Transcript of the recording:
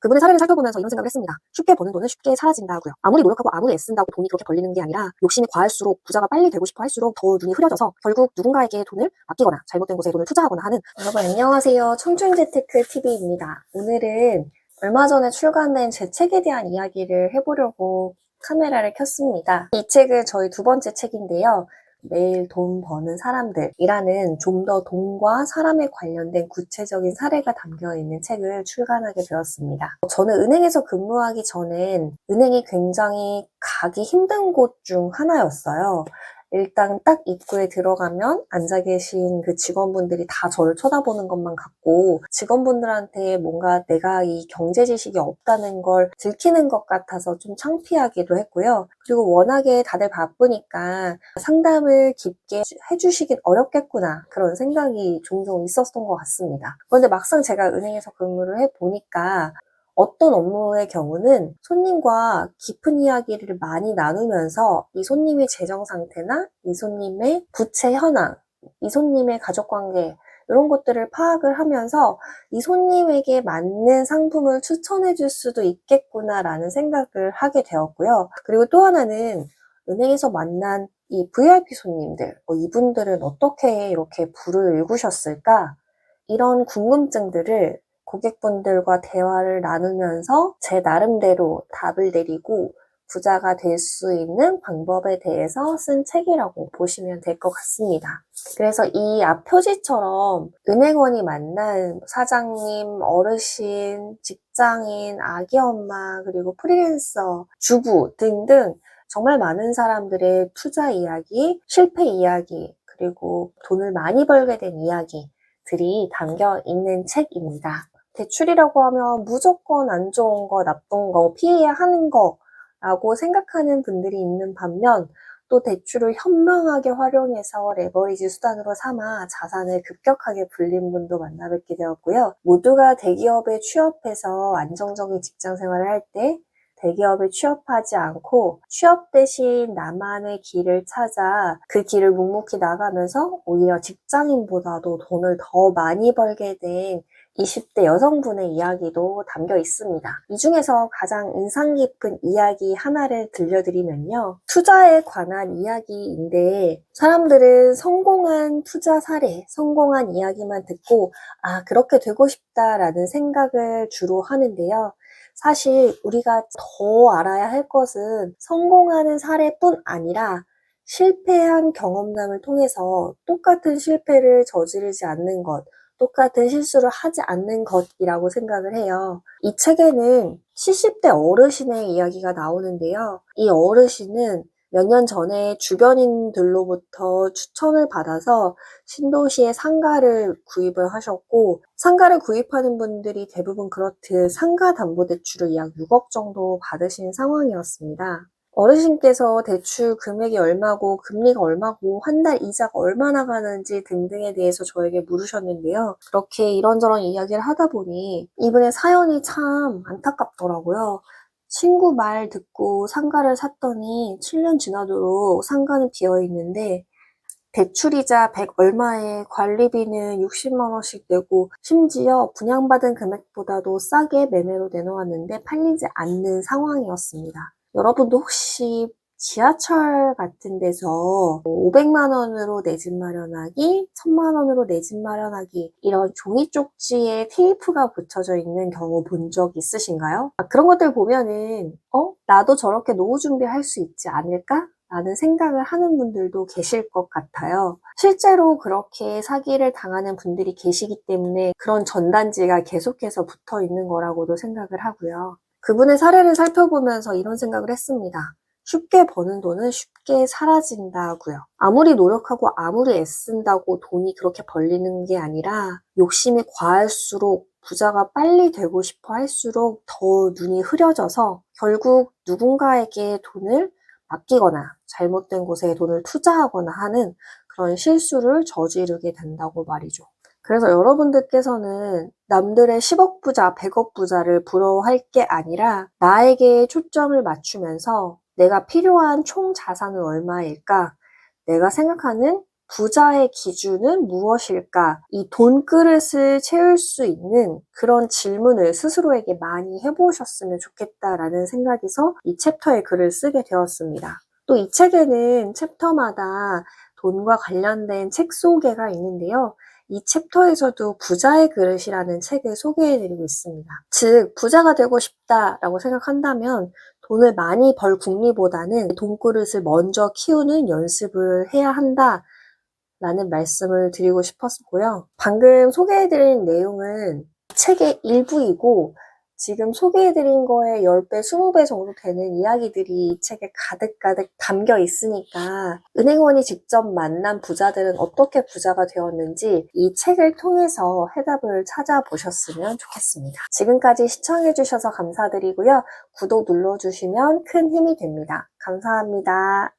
그분의 사례를 살펴보면서 이런 생각을 했습니다. 쉽게 버는 돈은 쉽게 사라진다고요. 아무리 노력하고 아무리 애쓴다고 돈이 그렇게 벌리는 게 아니라 욕심이 과할수록 부자가 빨리 되고 싶어 할수록 더 눈이 흐려져서 결국 누군가에게 돈을 아끼거나 잘못된 곳에 돈을 투자하거나 하는. 여러분 안녕하세요. 청춘재테크TV입니다. 오늘은 얼마 전에 출간된 제 책에 대한 이야기를 해보려고 카메라를 켰습니다. 이 책은 저희 두 번째 책인데요. 매일 돈 버는 사람들이라는 좀 더 돈과 사람에 관련된 구체적인 사례가 담겨있는 책을 출간하게 되었습니다. 저는 은행에서 근무하기 전엔 은행이 굉장히 가기 힘든 곳 중 하나였어요. 일단 딱 입구에 들어가면 앉아 계신 그 직원분들이 다 저를 쳐다보는 것만 같고 직원분들한테 뭔가 내가 이 경제 지식이 없다는 걸 들키는 것 같아서 좀 창피하기도 했고요. 그리고 워낙에 다들 바쁘니까 상담을 깊게 해주시긴 어렵겠구나 그런 생각이 종종 있었던 것 같습니다. 그런데 막상 제가 은행에서 근무를 해보니까 어떤 업무의 경우는 손님과 깊은 이야기를 많이 나누면서 이 손님의 재정 상태나 이 손님의 부채 현황, 이 손님의 가족관계 이런 것들을 파악을 하면서 이 손님에게 맞는 상품을 추천해 줄 수도 있겠구나라는 생각을 하게 되었고요. 그리고 또 하나는 은행에서 만난 이 VIP 손님들, 이분들은 어떻게 이렇게 부를 일구셨을까? 이런 궁금증들을 고객분들과 대화를 나누면서 제 나름대로 답을 내리고 부자가 될 수 있는 방법에 대해서 쓴 책이라고 보시면 될 것 같습니다. 그래서 이 앞 표지처럼 은행원이 만난 사장님, 어르신, 직장인, 아기 엄마, 그리고 프리랜서, 주부 등등 정말 많은 사람들의 투자 이야기, 실패 이야기, 그리고 돈을 많이 벌게 된 이야기들이 담겨 있는 책입니다. 대출이라고 하면 무조건 안 좋은 거, 나쁜 거, 피해야 하는 거라고 생각하는 분들이 있는 반면 또 대출을 현명하게 활용해서 레버리지 수단으로 삼아 자산을 급격하게 불린 분도 만나뵙게 되었고요. 모두가 대기업에 취업해서 안정적인 직장 생활을 할 때 대기업에 취업하지 않고 취업 대신 나만의 길을 찾아 그 길을 묵묵히 나가면서 오히려 직장인보다도 돈을 더 많이 벌게 된 20대 여성분의 이야기도 담겨 있습니다. 이 중에서 가장 인상 깊은 이야기 하나를 들려드리면요. 투자에 관한 이야기인데 사람들은 성공한 투자 사례, 성공한 이야기만 듣고 아, 그렇게 되고 싶다라는 생각을 주로 하는데요. 사실 우리가 더 알아야 할 것은 성공하는 사례뿐 아니라 실패한 경험담을 통해서 똑같은 실패를 저지르지 않는 것, 똑같은 실수를 하지 않는 것이라고 생각을 해요. 이 책에는 70대 어르신의 이야기가 나오는데요. 이 어르신은 몇 년 전에 주변인들로부터 추천을 받아서 신도시에 상가를 구입을 하셨고 상가를 구입하는 분들이 대부분 그렇듯 상가담보대출을 약 6억 정도 받으신 상황이었습니다. 어르신께서 대출 금액이 얼마고 금리가 얼마고 한 달 이자가 얼마나 가는지 등등에 대해서 저에게 물으셨는데요. 그렇게 이런저런 이야기를 하다 보니 이분의 사연이 참 안타깝더라고요. 친구 말 듣고 상가를 샀더니 7년 지나도록 상가는 비어있는데 대출이자 100 얼마에 관리비는 60만 원씩 내고 심지어 분양받은 금액보다도 싸게 매매로 내놓았는데 팔리지 않는 상황이었습니다. 여러분도 혹시 지하철 같은 데서 500만 원으로 내 집 마련하기, 1000만 원으로 내 집 마련하기 이런 종이 쪽지에 테이프가 붙여져 있는 경우 본 적 있으신가요? 그런 것들 보면은 나도 저렇게 노후 준비할 수 있지 않을까? 라는 생각을 하는 분들도 계실 것 같아요. 실제로 그렇게 사기를 당하는 분들이 계시기 때문에 그런 전단지가 계속해서 붙어 있는 거라고도 생각을 하고요. 그분의 사례를 살펴보면서 이런 생각을 했습니다. 쉽게 버는 돈은 쉽게 사라진다고요. 아무리 노력하고 아무리 애쓴다고 돈이 그렇게 벌리는 게 아니라 욕심이 과할수록 부자가 빨리 되고 싶어 할수록 더 눈이 흐려져서 결국 누군가에게 돈을 맡기거나 잘못된 곳에 돈을 투자하거나 하는 그런 실수를 저지르게 된다고 말이죠. 그래서 여러분들께서는 남들의 10억 부자, 100억 부자를 부러워할 게 아니라 나에게 초점을 맞추면서 내가 필요한 총 자산은 얼마일까? 내가 생각하는 부자의 기준은 무엇일까? 이 돈그릇을 채울 수 있는 그런 질문을 스스로에게 많이 해보셨으면 좋겠다라는 생각에서 이 챕터에 글을 쓰게 되었습니다. 또 이 책에는 챕터마다 돈과 관련된 책 소개가 있는데요. 이 챕터에서도 부자의 그릇이라는 책을 소개해드리고 있습니다. 즉, 부자가 되고 싶다라고 생각한다면 돈을 많이 벌 궁리보다는 돈그릇을 먼저 키우는 연습을 해야 한다. 라는 말씀을 드리고 싶었고요. 방금 소개해드린 내용은 책의 일부이고 지금 소개해드린 거에 10배, 20배 정도 되는 이야기들이 이 책에 가득가득 담겨 있으니까 은행원이 직접 만난 부자들은 어떻게 부자가 되었는지 이 책을 통해서 해답을 찾아보셨으면 좋겠습니다. 지금까지 시청해주셔서 감사드리고요. 구독 눌러주시면 큰 힘이 됩니다. 감사합니다.